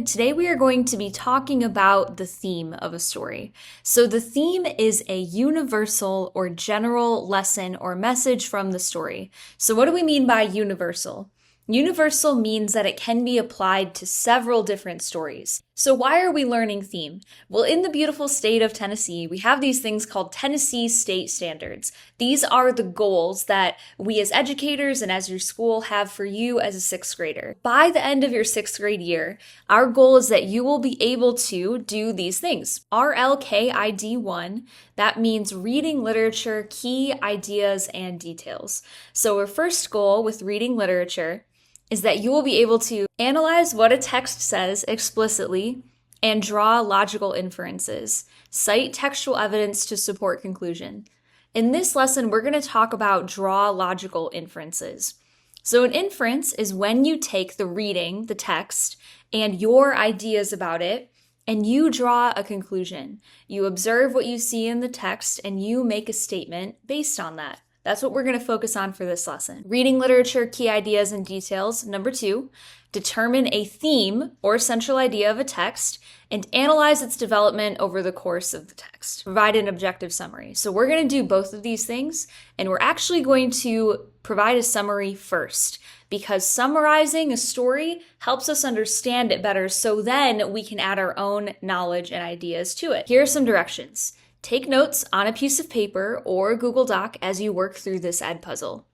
Today we are going to be talking about the theme of a story. So the theme is a universal or general lesson or message from the story. So what do we mean by universal? Universal means that it can be applied to several different stories. So why are we learning theme? Well, in the beautiful state of Tennessee, we have these things called Tennessee State Standards. These are the goals that we as educators and as your school have for you as a sixth grader. By the end of your sixth grade year, our goal is that you will be able to do these things. RLKID1, that means reading literature, key ideas, and details. So our first goal with reading literature is that you will be able to analyze what a text says explicitly and draw logical inferences, cite textual evidence to support conclusion. In this lesson, we're going to talk about draw logical inferences. So an inference is when you take the reading, the text, and your ideas about it, and you draw a conclusion. You observe what you see in the text, and you make a statement based on that. That's what we're going to focus on for this lesson. Reading literature, key ideas, and details. Number 2, determine a theme or central idea of a text and analyze its development over the course of the text. Provide an objective summary. So we're going to do both of these things, and we're actually going to provide a summary first because summarizing a story helps us understand it better so then we can add our own knowledge and ideas to it. Here are some directions. Take notes on a piece of paper or Google Doc as you work through this ed puzzle.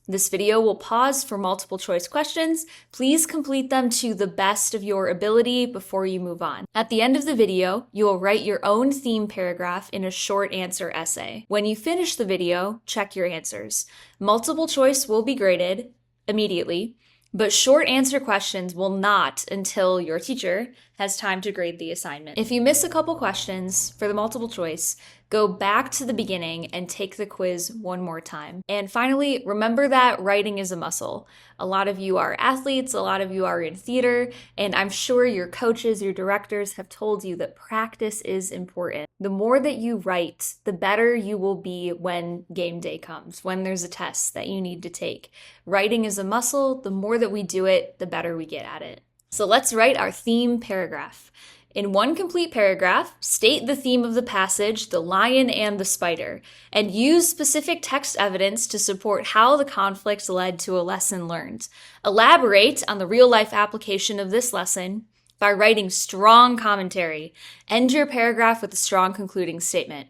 This video will pause for multiple choice questions. Please complete them to the best of your ability before you move on. At the end of the video, you will write your own theme paragraph in a short answer essay. When you finish the video, check your answers. Multiple choice will be graded immediately, but short answer questions will not until your teacher has time to grade the assignment. If you miss a couple questions for the multiple choice, go back to the beginning and take the quiz one more time. And finally, remember that writing is a muscle. A lot of you are athletes, a lot of you are in theater, and I'm sure your coaches, your directors have told you that practice is important. The more that you write, the better you will be when game day comes, when there's a test that you need to take. Writing is a muscle. The more that we do it, the better we get at it. So let's write our theme paragraph. In one complete paragraph, state the theme of the passage, the lion and the spider, and use specific text evidence to support how the conflict led to a lesson learned. Elaborate on the real-life application of this lesson by writing strong commentary. End your paragraph with a strong concluding statement.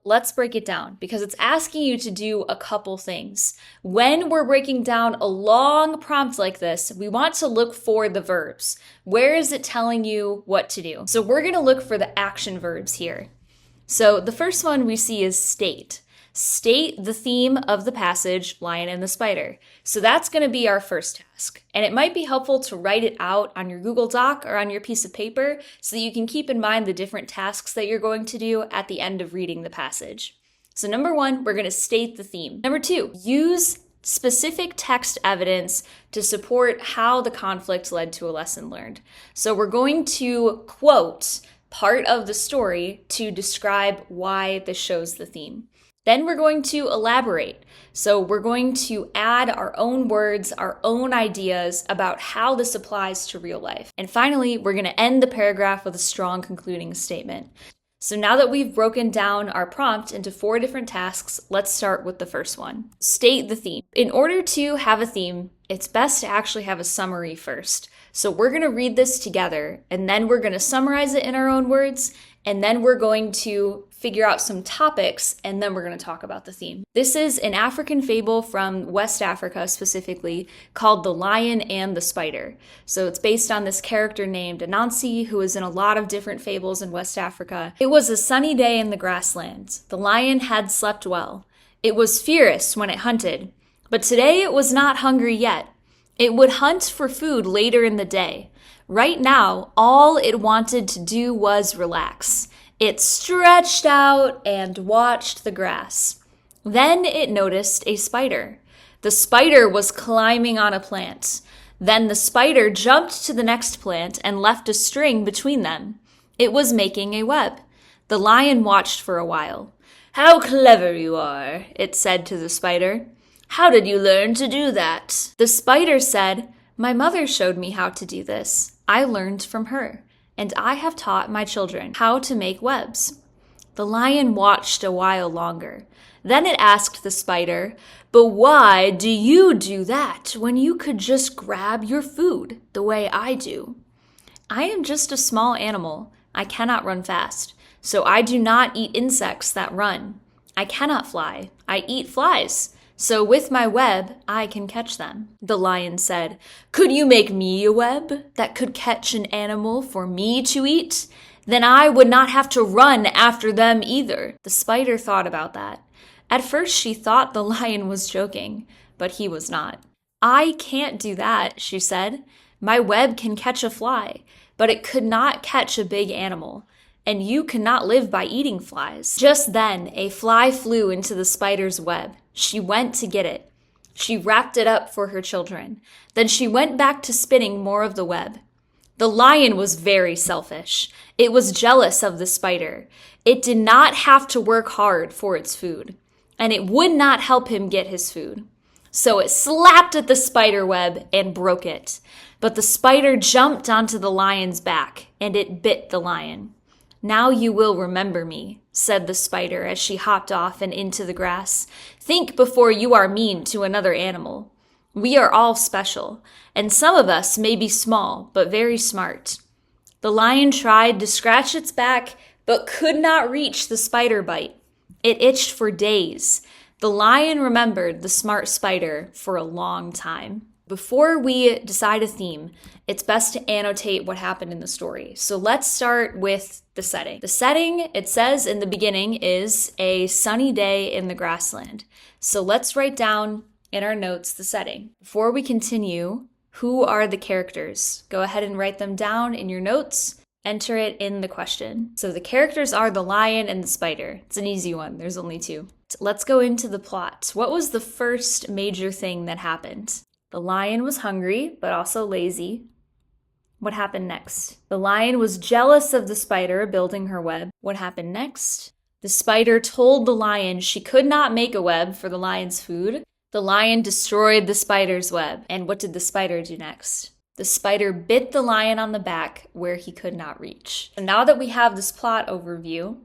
Let's break it down because it's asking you to do a couple things. When we're breaking down a long prompt like this, we want to look for the verbs. Where is it telling you what to do? So we're going to look for the action verbs here. So the first one we see is state. State the theme of the passage, Lion and the Spider. So that's going to be our first task. And it might be helpful to write it out on your Google Doc or on your piece of paper so that you can keep in mind the different tasks that you're going to do at the end of reading the passage. So number 1, we're going to state the theme. Number 2, use specific text evidence to support how the conflict led to a lesson learned. So we're going to quote part of the story to describe why this shows the theme. Then we're going to elaborate. So we're going to add our own words, our own ideas about how this applies to real life. And finally, we're going to end the paragraph with a strong concluding statement. So now that we've broken down our prompt into 4 different tasks, let's start with the first one. State the theme. In order to have a theme, it's best to actually have a summary first. So we're going to read this together, and then we're going to summarize it in our own words, and then we're going to figure out some topics, and then we're going to talk about the theme. This is an African fable from West Africa specifically called The Lion and the Spider. So it's based on this character named Anansi, who is in a lot of different fables in West Africa. It was a sunny day in the grasslands. The lion had slept well. It was fierce when it hunted, but today it was not hungry yet. It would hunt for food later in the day. Right now, all it wanted to do was relax. It stretched out and watched the grass. Then it noticed a spider. The spider was climbing on a plant. Then the spider jumped to the next plant and left a string between them. It was making a web. The lion watched for a while. "How clever you are," it said to the spider. "How did you learn to do that?" The spider said, "My mother showed me how to do this." I learned from her, and I have taught my children how to make webs." The lion watched a while longer. Then it asked the spider, "But why do you do that when you could just grab your food the way I do?" "I am just a small animal. I cannot run fast, so I do not eat insects that run. I cannot fly. I eat flies. So with my web, I can catch them." The lion said, "Could you make me a web that could catch an animal for me to eat? Then I would not have to run after them either." The spider thought about that. At first, she thought the lion was joking, but he was not. "I can't do that," she said. "My web can catch a fly, but it could not catch a big animal. And you cannot live by eating flies." Just then, a fly flew into the spider's web. She went to get it. She wrapped it up for her children. Then she went back to spinning more of the web. The lion was very selfish. It was jealous of the spider. It did not have to work hard for its food, and it would not help him get his food. So it slapped at the spider web and broke it. But the spider jumped onto the lion's back, and it bit the lion. "Now you will remember me," said the spider as she hopped off and into the grass. "Think before you are mean to another animal. We are all special, and some of us may be small, but very smart." The lion tried to scratch its back, but could not reach the spider bite. It itched for days. The lion remembered the smart spider for a long time. Before we decide a theme, it's best to annotate what happened in the story. So let's start with the setting. The setting, it says in the beginning, is a sunny day in the grassland. So let's write down in our notes the setting. Before we continue, who are the characters? Go ahead and write them down in your notes. Enter it in the question. So the characters are the lion and the spider. It's an easy one. There's only two. Let's go into the plot. What was the first major thing that happened? The lion was hungry, but also lazy. What happened next? The lion was jealous of the spider building her web. What happened next? The spider told the lion she could not make a web for the lion's food. The lion destroyed the spider's web. And what did the spider do next? The spider bit the lion on the back where he could not reach. So now that we have this plot overview,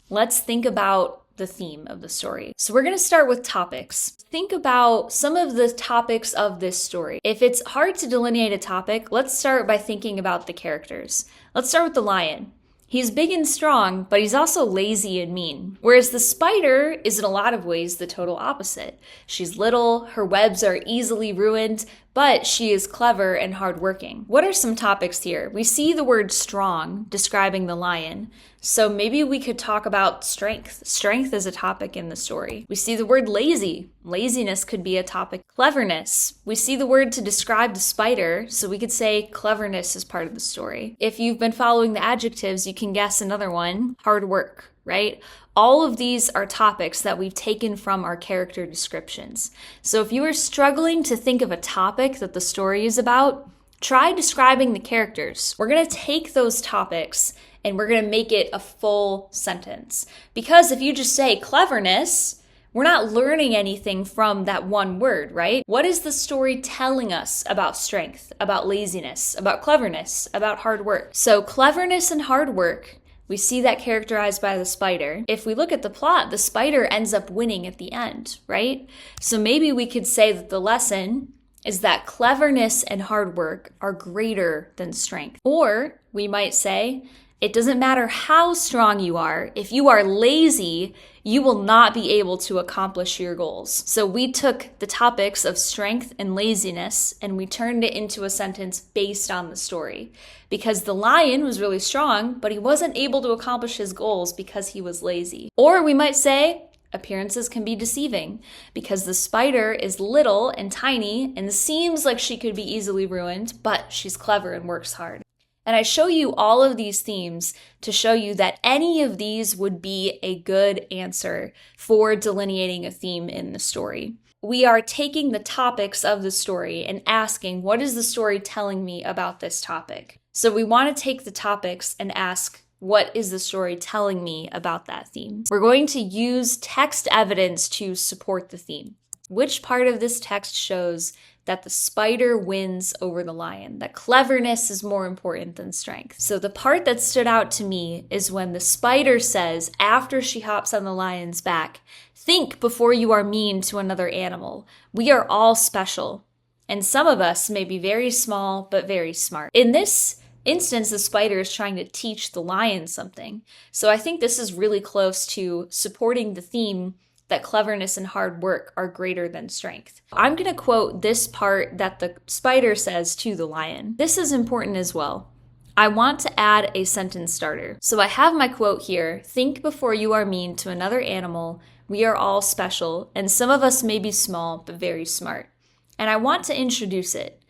let's think about the theme of the story. So we're going to start with topics. Think about some of the topics of this story. If it's hard to delineate a topic, let's start by thinking about the characters. Let's start with the lion. He's big and strong, but he's also lazy and mean. Whereas the spider is in a lot of ways the total opposite. She's little, her webs are easily ruined, but she is clever and hardworking. What are some topics here? We see the word strong describing the lion. So maybe we could talk about strength. Strength is a topic in the story. We see the word lazy. Laziness could be a topic. Cleverness. We see the word to describe the spider, so we could say cleverness is part of the story. If you've been following the adjectives, you can guess another one. Hard work, right? All of these are topics that we've taken from our character descriptions. So if you are struggling to think of a topic that the story is about, try describing the characters. We're going to take those topics and we're going to make it a full sentence. Because if you just say cleverness, we're not learning anything from that one word, right? What is the story telling us about strength, about laziness, about cleverness, about hard work? So cleverness and hard work, we see that characterized by the spider. If we look at the plot, the spider ends up winning at the end, right? So maybe we could say that the lesson is that cleverness and hard work are greater than strength. Or we might say, it doesn't matter how strong you are, if you are lazy, you will not be able to accomplish your goals. So we took the topics of strength and laziness and we turned it into a sentence based on the story. Because the lion was really strong, but he wasn't able to accomplish his goals because he was lazy. Or we might say, appearances can be deceiving because the spider is little and tiny and seems like she could be easily ruined, but she's clever and works hard. And I show you all of these themes to show you that any of these would be a good answer for delineating a theme in the story. We are taking the topics of the story and asking, what is the story telling me about this topic? So we want to take the topics and ask, what is the story telling me about that theme? We're going to use text evidence to support the theme. Which part of this text shows that the spider wins over the lion, that cleverness is more important than strength. So the part that stood out to me is when the spider says, after she hops on the lion's back, "Think before you are mean to another animal. We are all special. And some of us may be very small, but very smart." In this instance, the spider is trying to teach the lion something. So I think this is really close to supporting the theme that cleverness and hard work are greater than strength. I'm going to quote this part that the spider says to the lion. This is important as well. I want to add a sentence starter. So I have my quote here. "Think before you are mean to another animal. We are all special, and some of us may be small, but very smart." And I want to introduce it.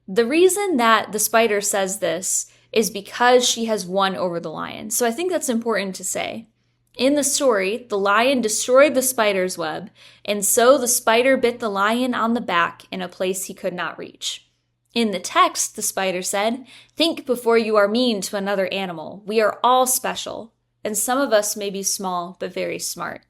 The reason that the spider says this is because she has won over the lion. So I think that's important to say. In the story, the lion destroyed the spider's web, and so the spider bit the lion on the back in a place he could not reach. In the text, the spider said, "Think before you are mean to another animal. We are all special, and some of us may be small, but very smart."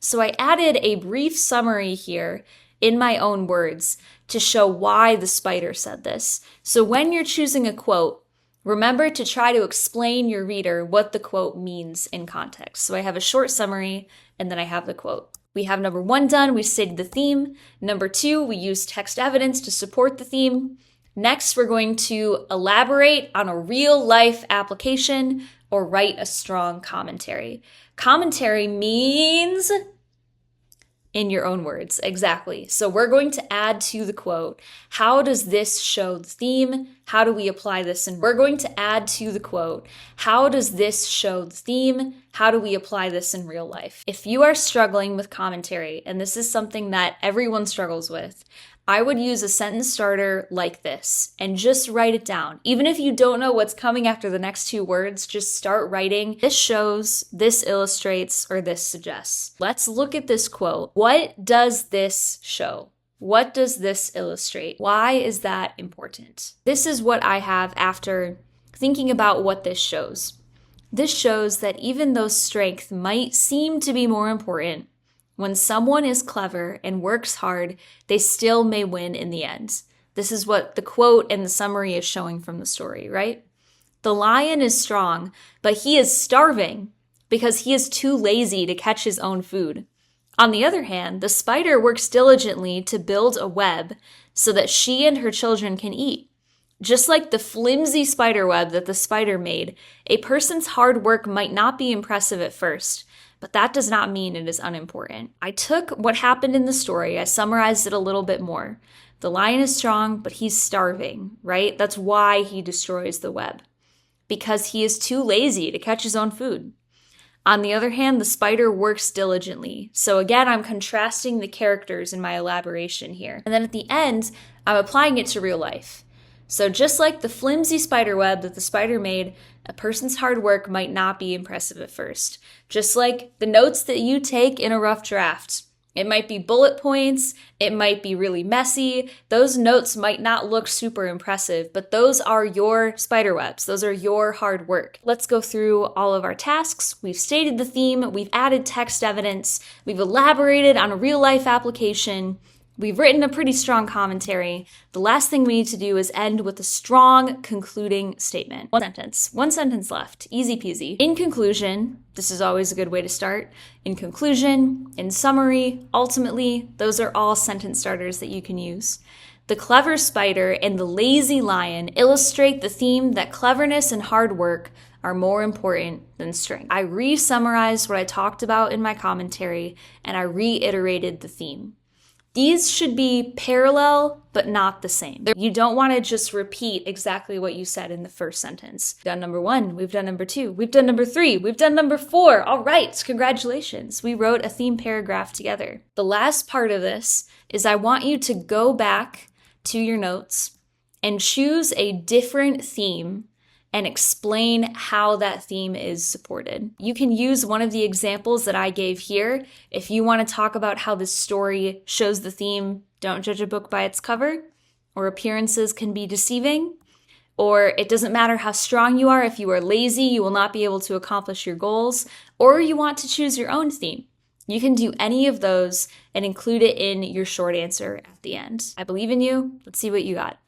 So I added a brief summary here in my own words to show why the spider said this. So when you're choosing a quote, remember to try to explain your reader what the quote means in context. So I have a short summary, and then I have the quote. We have number 1 done. We stated the theme. Number 2, we used text evidence to support the theme. Next, we're going to elaborate on a real-life application or write a strong commentary. Commentary means in your own words, exactly. So we're going to add to the quote, how does this show the theme? How do we apply this? And we're going to add to the quote, how does this show the theme? How do we apply this in real life? If you are struggling with commentary, and this is something that everyone struggles with, I would use a sentence starter like this and just write it down. Even if you don't know what's coming after the next 2 words, just start writing, "This shows, this illustrates, or this suggests." Let's look at this quote. What does this show? What does this illustrate? Why is that important? This is what I have after thinking about what this shows. This shows that even though strength might seem to be more important, when someone is clever and works hard, they still may win in the end. This is what the quote and the summary is showing from the story, right? The lion is strong, but he is starving because he is too lazy to catch his own food. On the other hand, the spider works diligently to build a web so that she and her children can eat. Just like the flimsy spider web that the spider made, a person's hard work might not be impressive at first, but that does not mean it is unimportant. I took what happened in the story, I summarized it a little bit more. The lion is strong, but he's starving, right? That's why he destroys the web, because he is too lazy to catch his own food. On the other hand, the spider works diligently. So again, I'm contrasting the characters in my elaboration here. And then at the end, I'm applying it to real life. So just like the flimsy spider web that the spider made, a person's hard work might not be impressive at first. Just like the notes that you take in a rough draft. It might be bullet points, it might be really messy. Those notes might not look super impressive, but those are your spider webs. Those are your hard work. Let's go through all of our tasks. We've stated the theme, we've added text evidence, we've elaborated on a real life application, we've written a pretty strong commentary. The last thing we need to do is end with a strong concluding statement. One sentence left. Easy peasy. In conclusion, this is always a good way to start. In conclusion, in summary, ultimately, those are all sentence starters that you can use. The clever spider and the lazy lion illustrate the theme that cleverness and hard work are more important than strength. I re-summarized what I talked about in my commentary, and I reiterated the theme. These should be parallel, but not the same. You don't want to just repeat exactly what you said in the first sentence. We've done number 1, we've done number 2, we've done number 3, we've done number 4. All right, congratulations. We wrote a theme paragraph together. The last part of this is I want you to go back to your notes and choose a different theme and explain how that theme is supported. You can use one of the examples that I gave here. If you want to talk about how this story shows the theme, don't judge a book by its cover, or appearances can be deceiving, or it doesn't matter how strong you are, if you are lazy, you will not be able to accomplish your goals, or you want to choose your own theme. You can do any of those and include it in your short answer at the end. I believe in you. Let's see what you got.